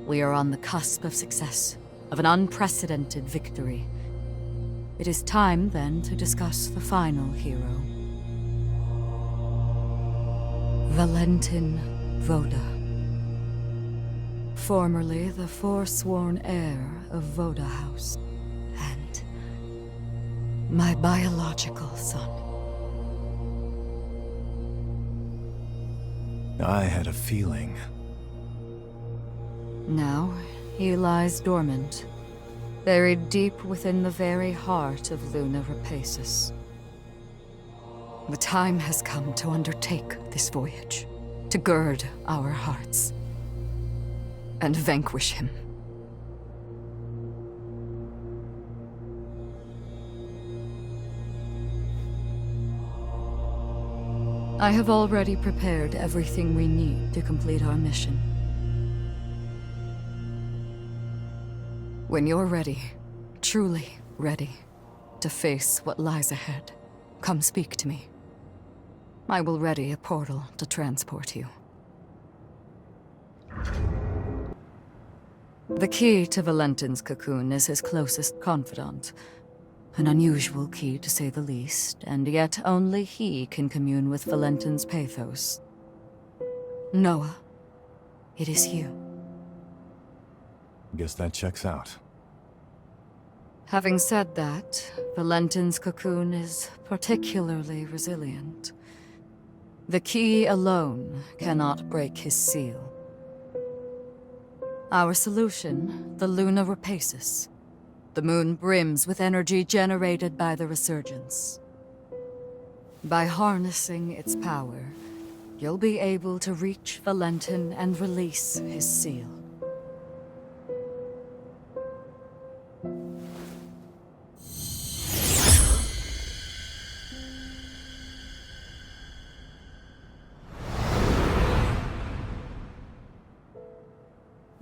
We are on the cusp of success, of an unprecedented victory. It is time, then, to discuss the final hero. Valentin Voda. Formerly the forsworn heir of Voda House, and my biological son. I had a feeling. Now, he lies dormant, buried deep within the very heart of Luna Rapaces. The time has come to undertake this voyage, to gird our hearts, and vanquish him. I have already prepared everything we need to complete our mission. When you're ready, truly ready, to face what lies ahead, come speak to me. I will ready a portal to transport you. The key to Valentin's cocoon is his closest confidant. An unusual key, to say the least, and yet only he can commune with Valentin's pathos. Noah, it is you. Guess that checks out. Having said that, Valentin's cocoon is particularly resilient. The key alone cannot break his seal. Our solution, the Luna Rapaces. The moon brims with energy generated by the resurgence. By harnessing its power, you'll be able to reach Valentin and release his seal.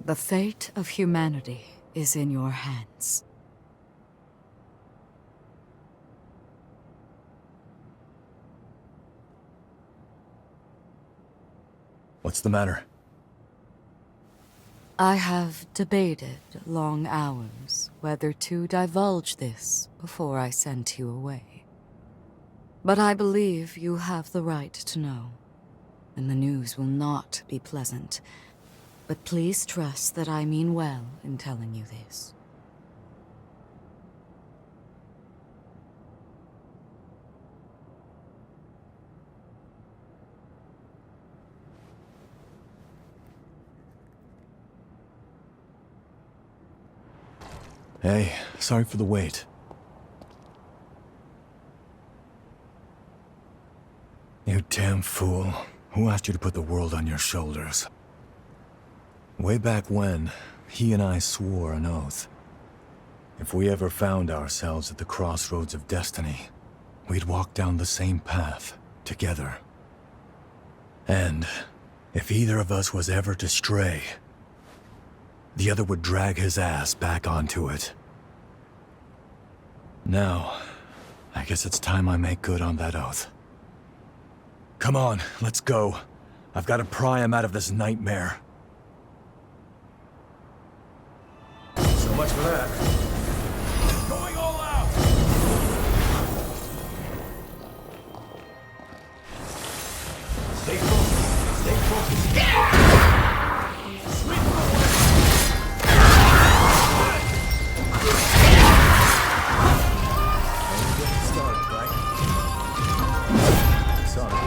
The fate of humanity is in your hands. What's the matter? I have debated long hours whether to divulge this before I sent you away. But I believe you have the right to know, and the news will not be pleasant. But please trust that I mean well in telling you this. Hey, sorry for the wait. You damn fool. Who asked you to put the world on your shoulders? Way back when, he and I swore an oath. If we ever found ourselves at the crossroads of destiny, we'd walk down the same path, together. And if either of us was ever to stray, the other would drag his ass back onto it. Now, I guess it's time I make good on that oath. Come on, let's go. I've got to pry him out of this nightmare. So much for that. Going all out! Stay focused. Stay focused. Sweep them away! Only getting started, right? Sorry.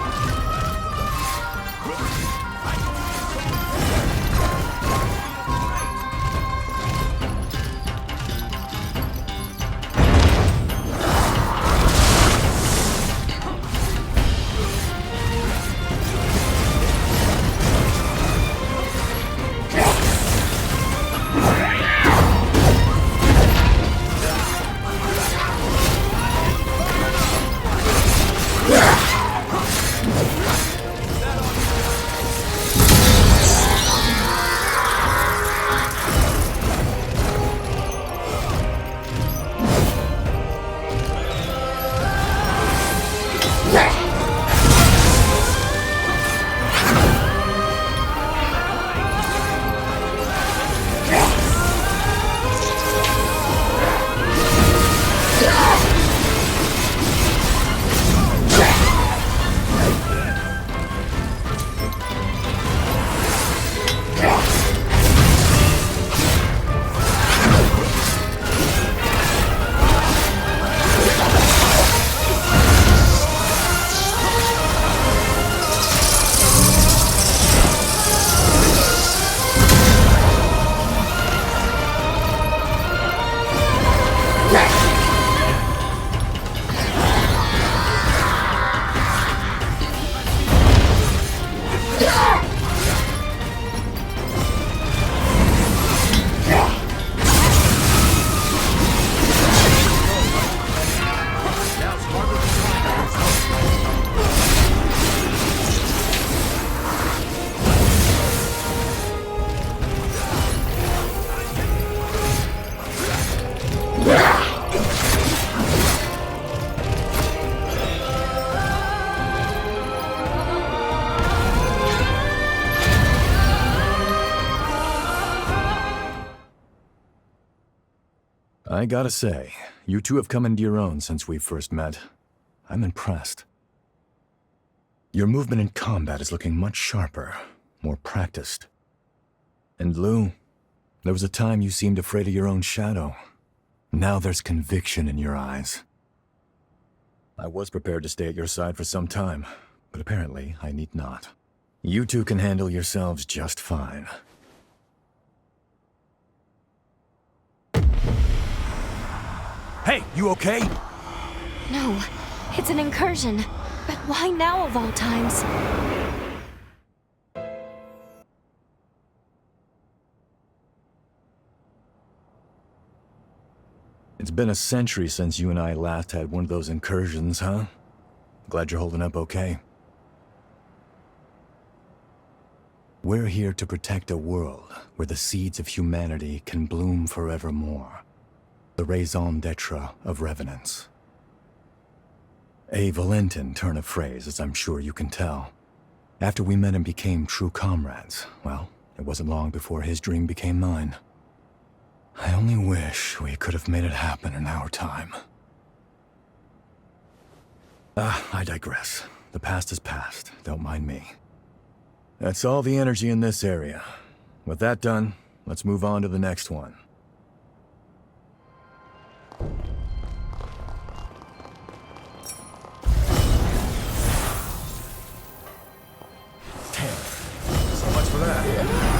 I gotta say, you two have come into your own since we first met. I'm impressed. Your movement in combat is looking much sharper, more practiced. And Lou, there was a time you seemed afraid of your own shadow. Now there's conviction in your eyes. I was prepared to stay at your side for some time, but apparently I need not. You two can handle yourselves just fine. Hey, you okay? No, it's an incursion. But why now of all times? It's been a century since you and I last had one of those incursions, huh? Glad you're holding up okay. We're here to protect a world where the seeds of humanity can bloom forevermore. The raison d'etre of revenants. A Valentin turn of phrase, as I'm sure you can tell. After we met and became true comrades, well, it wasn't long before his dream became mine. I only wish we could have made it happen in our time. I digress. The past is past. Don't mind me. That's all the energy in this area. With that done, let's move on to the next one. So much for that.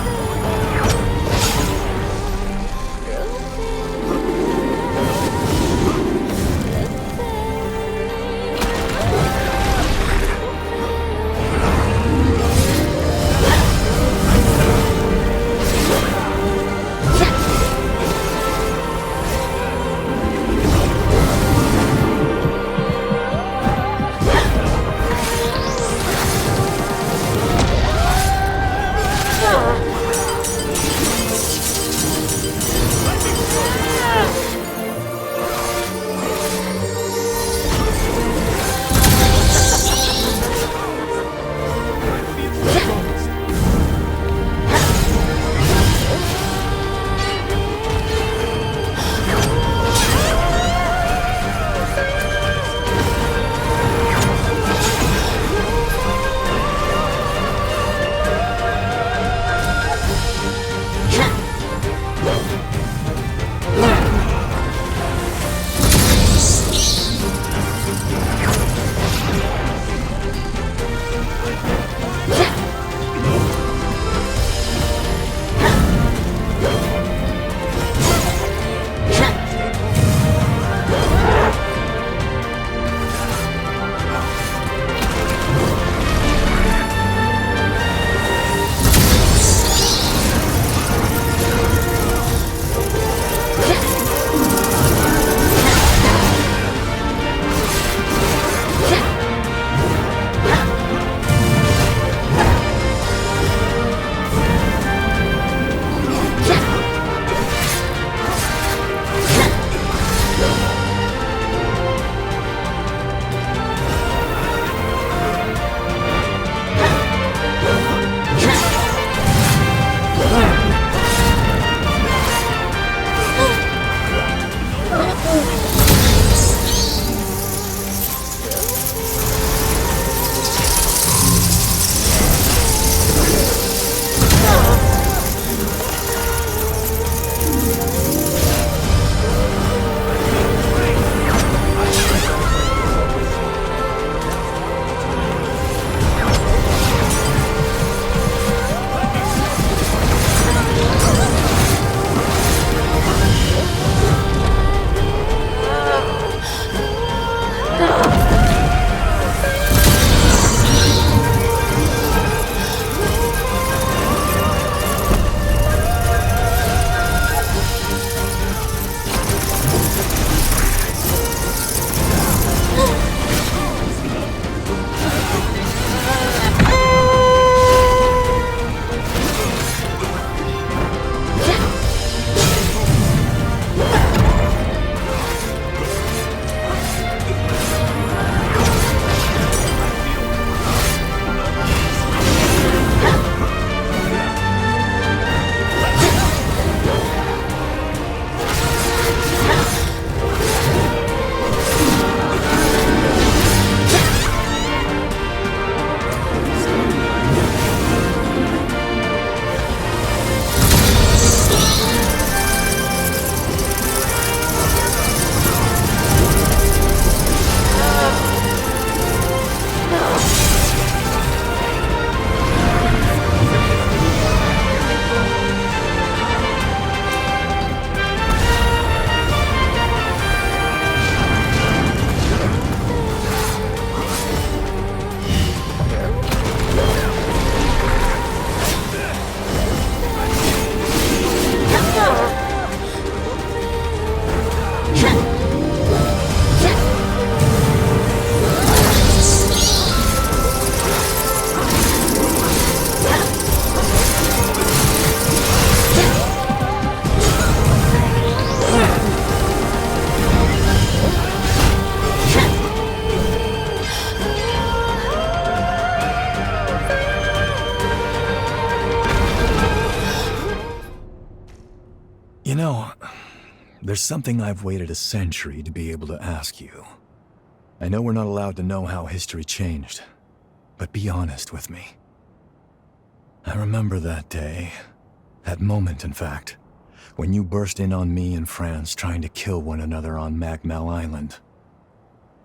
there's something I've waited a century to be able to ask you. I know we're not allowed to know how history changed, but be honest with me. I remember that day, that moment in fact, when you burst in on me and France trying to kill one another on Magmel Island.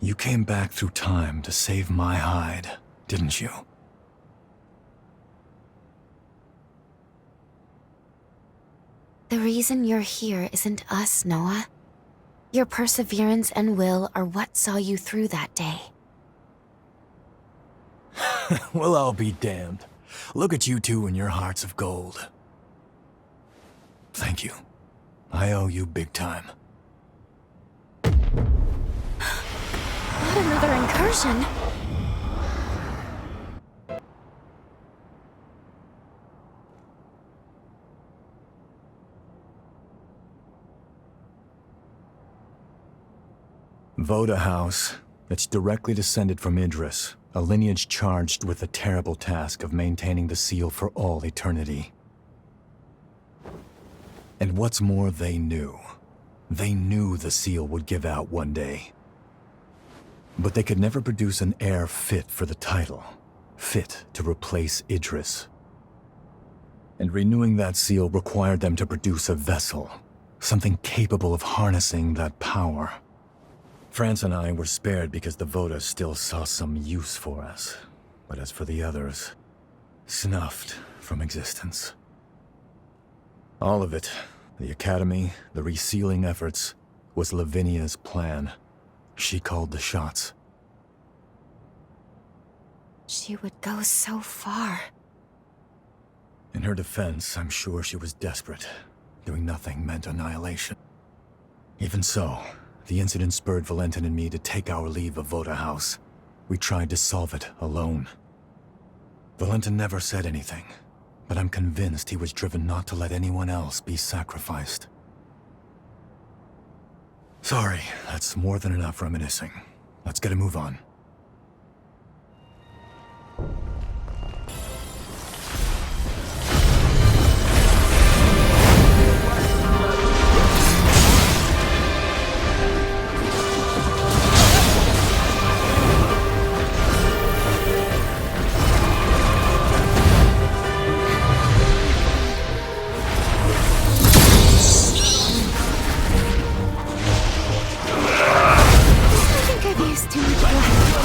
You came back through time to save my hide, didn't you? The reason you're here isn't us, Noah. Your perseverance and will are what saw you through that day. Well, I'll be damned. Look at you two and your hearts of gold. Thank you. I owe you big time. Not another incursion. Voda House. It's directly descended from Idris, a lineage charged with the terrible task of maintaining the seal for all eternity. And what's more, they knew. They knew the seal would give out one day. But they could never produce an heir fit for the title, fit to replace Idris. And renewing that seal required them to produce a vessel, something capable of harnessing that power. France and I were spared because the Voda still saw some use for us. But as for the others, snuffed from existence. All of it, the Academy, the resealing efforts, was Lavinia's plan. She called the shots. She would go so far. In her defense, I'm sure she was desperate. Doing nothing meant annihilation. Even so, the incident spurred Valentin and me to take our leave of Voda House. We tried to solve it alone. Valentin never said anything, but I'm convinced he was driven not to let anyone else be sacrificed. Sorry, that's more than enough reminiscing. Let's get a move on. I think I've used too much blood.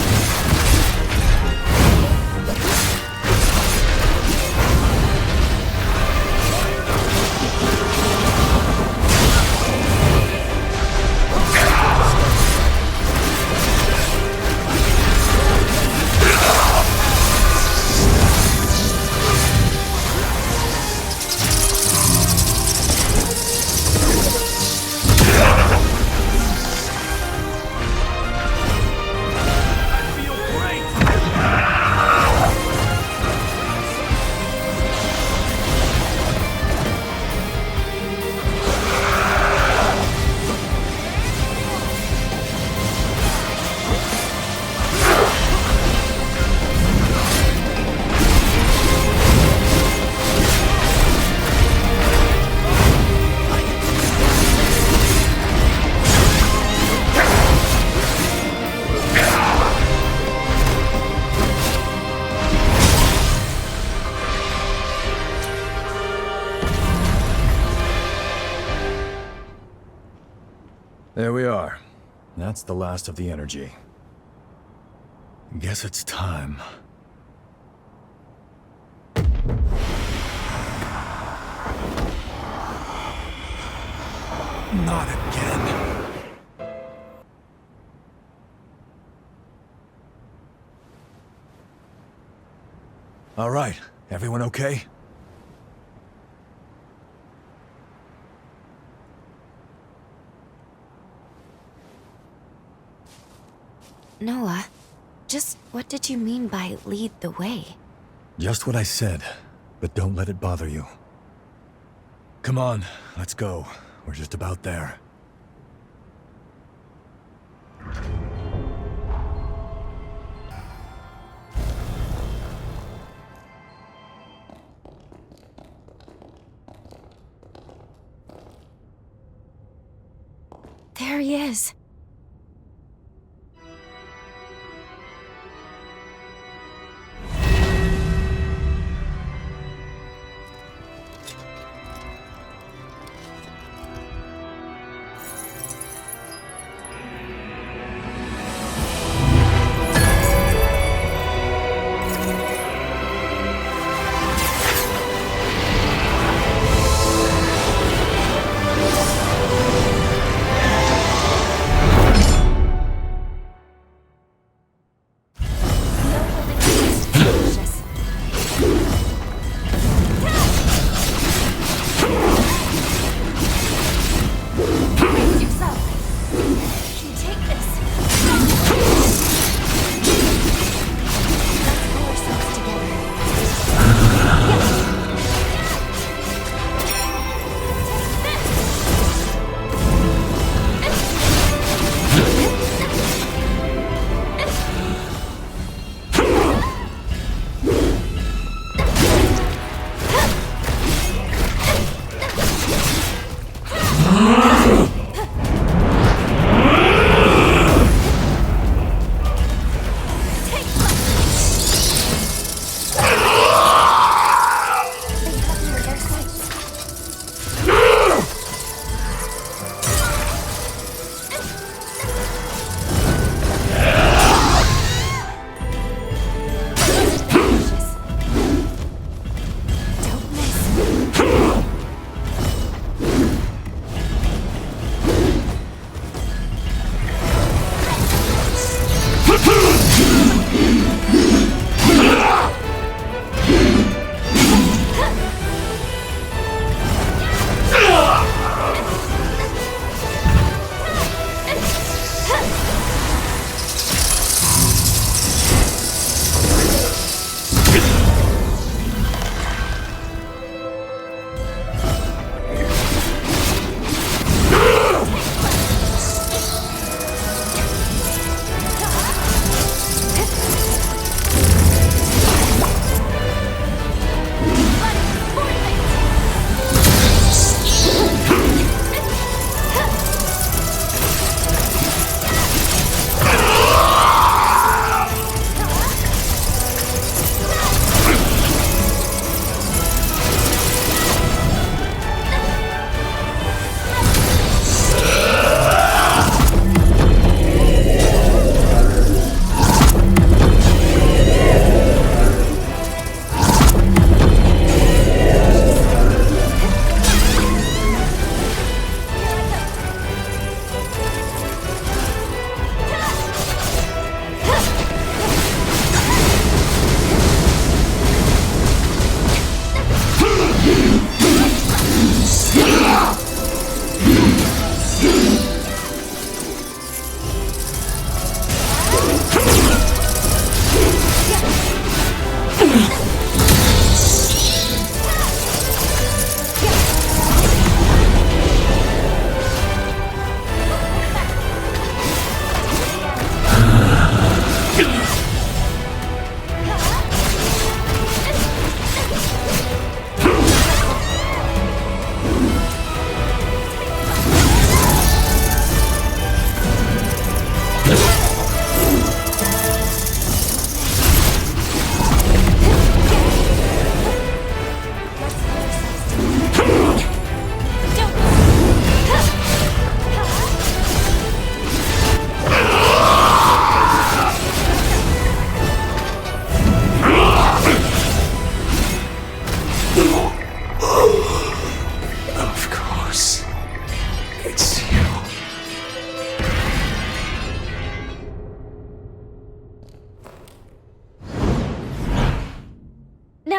There we are. That's the last of the energy. Guess it's time. Not again. All right, everyone okay? Noah, just what did you mean by lead the way? Just what I said, but don't let it bother you. Come on, let's go. We're just about there. There he is.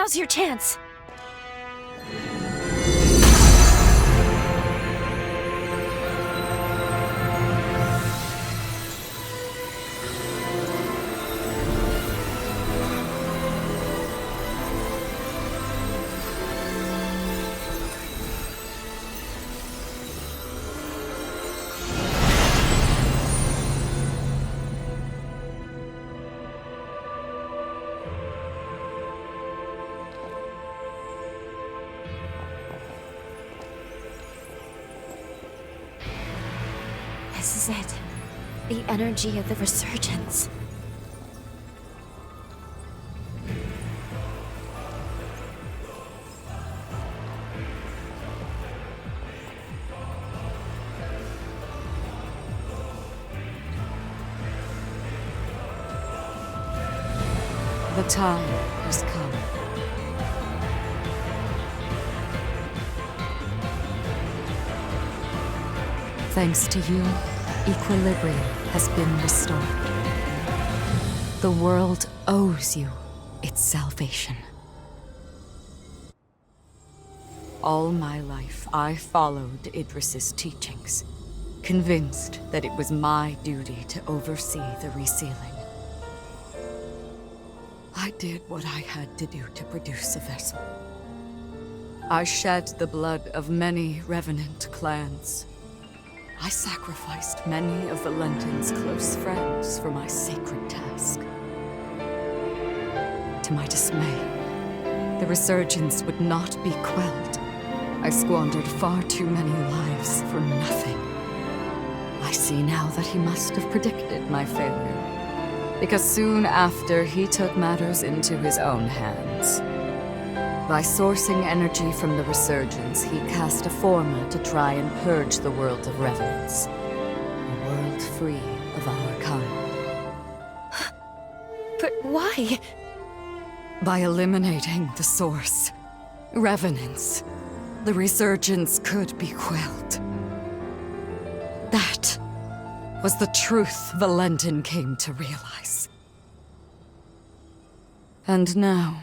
Now's your chance. is it? The energy of the resurgence. The time has come. Thanks to you, equilibrium has been restored. The world owes you its salvation. All my life, I followed Idris's teachings, convinced that it was my duty to oversee the resealing. I did what I had to do to produce a vessel. I shed the blood of many revenant clans. I sacrificed many of Valentin's close friends for my sacred task. To my dismay, the resurgence would not be quelled. I squandered far too many lives for nothing. I see now that he must have predicted my failure, because soon after he took matters into his own hands. By sourcing energy from the resurgence, he cast a formula to try and purge the world of revenants. A world free of our kind. But why? By eliminating the source, revenants, the resurgence could be quelled. That was the truth Valentin came to realize. And now,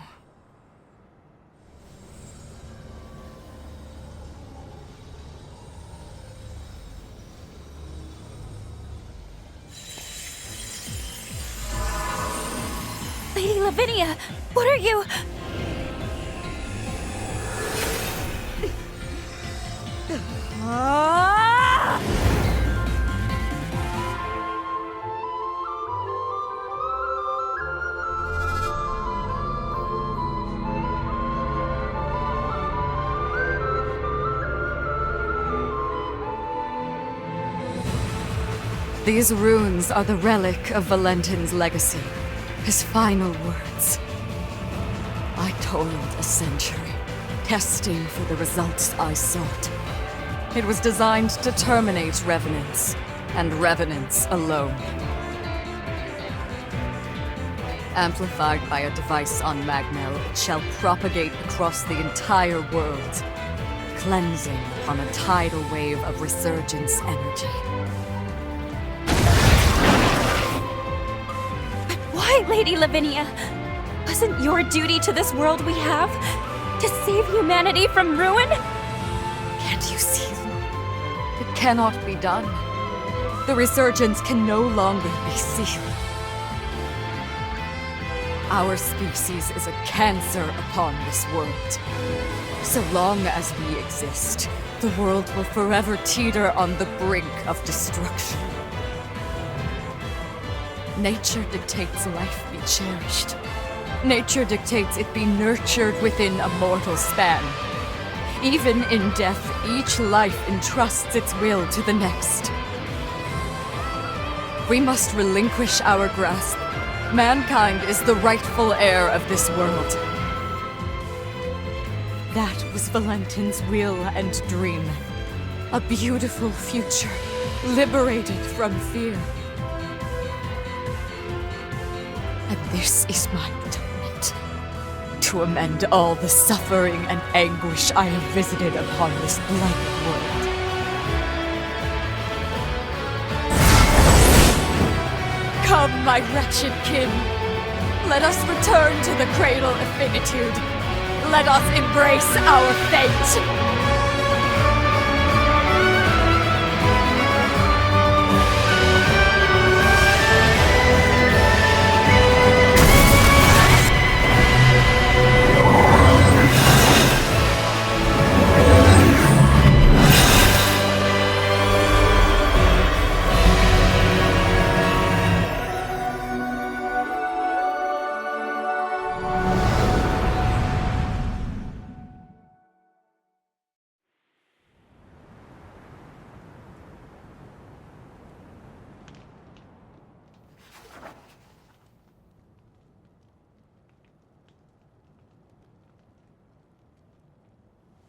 Lady Lavinia, what are you? These runes are the relic of Valentin's legacy, his final words. I toiled a century, testing for the results I sought. It was designed to terminate revenants, and revenants alone. Amplified by a device on Magnell, it shall propagate across the entire world, cleansing upon a tidal wave of resurgence energy. Why, Lady Lavinia? Wasn't your duty to this world we have to save humanity from ruin? Can't you see? It cannot be done. The resurgence can no longer be sealed. Our species is a cancer upon this world. So long as we exist, the world will forever teeter on the brink of destruction. Nature dictates life be cherished. Nature dictates it be nurtured within a mortal span. Even in death, each life entrusts its will to the next. We must relinquish our grasp. Mankind is the rightful heir of this world. That was Valentin's will and dream. A beautiful future, liberated from fear. And this is my atonement, to amend all the suffering and anguish I have visited upon this blighted world. Come, my wretched kin. Let us return to the cradle of finitude. Let us embrace our fate.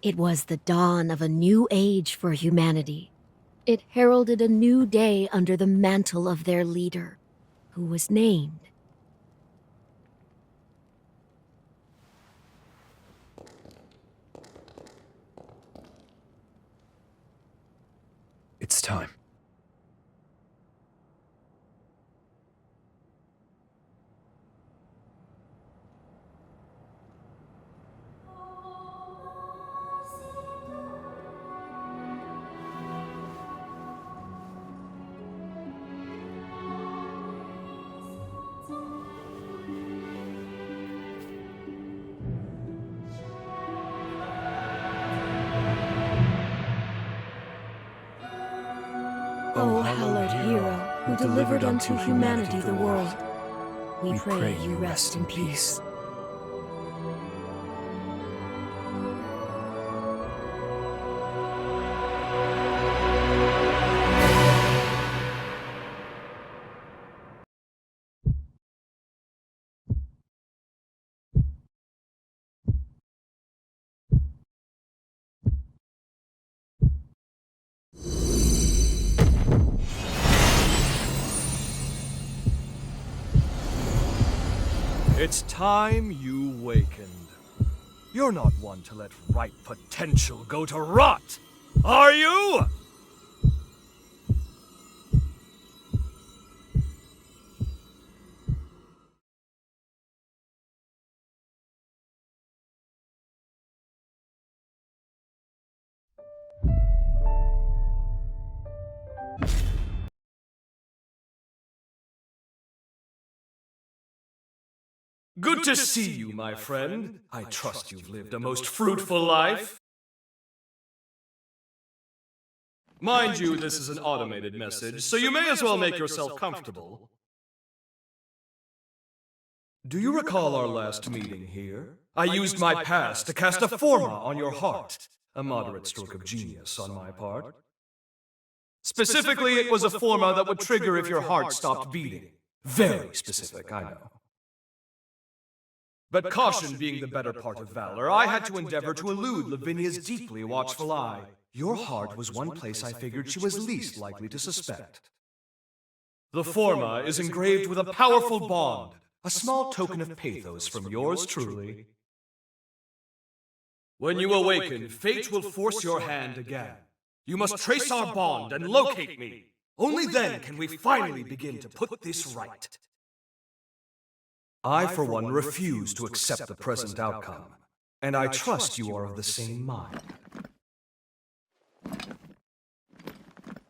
It was the dawn of a new age for humanity. It heralded a new day under the mantle of their leader, who was named It's time. O hallowed hero, who delivered unto humanity the world, we pray you rest in peace. It's time you wakened. You're not one to let ripe potential go to rot, are you? Good to see you, my friend. I trust you've lived a most fruitful life. Mind you, this is an automated message, so you may as well make yourself comfortable. Do you recall our last meeting here? I used my past to cast a forma on your heart. A moderate stroke of genius on my part. Specifically, it was a forma that would trigger if your heart stopped beating. Very specific, I know. But caution being the better part of valor, I had to endeavor to elude Lavinia's deeply watchful eye. Your heart was one place I figured she was least likely to suspect. The forma is engraved with a powerful bond, a small token of pathos from yours truly. When you awaken, fate will force your hand again. You must trace our bond and locate me. Only then can we finally begin to put this right. I, for one, refuse to accept the present outcome, and I trust you are of the same mind.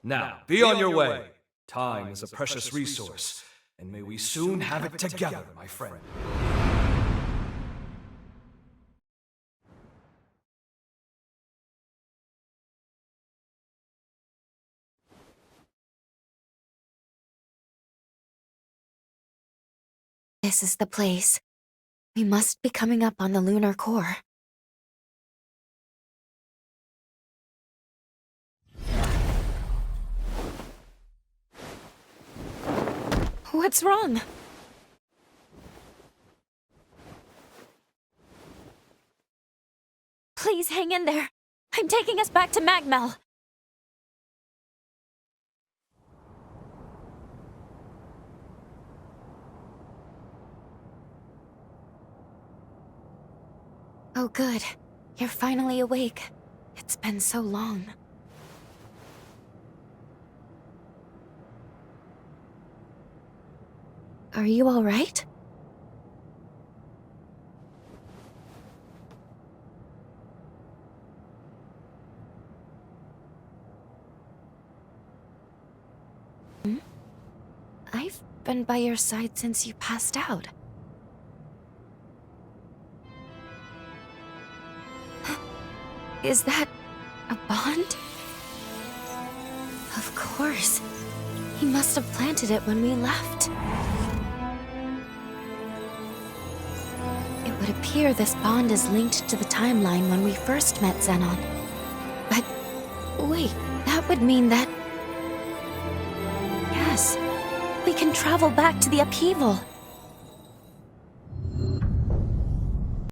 Now, be on your way. Time is a precious resource, and may we soon have it together, my friend. This is the place. We must be coming up on the lunar core. What's wrong? Please hang in there. I'm taking us back to Magmel. Oh, good. You're finally awake. It's been so long. Are you all right? I've been by your side since you passed out. Is that a bond? Of course. He must have planted it when we left. It would appear this bond is linked to the timeline when we first met Xenon. But wait, that would mean that... Yes, we can travel back to the upheaval.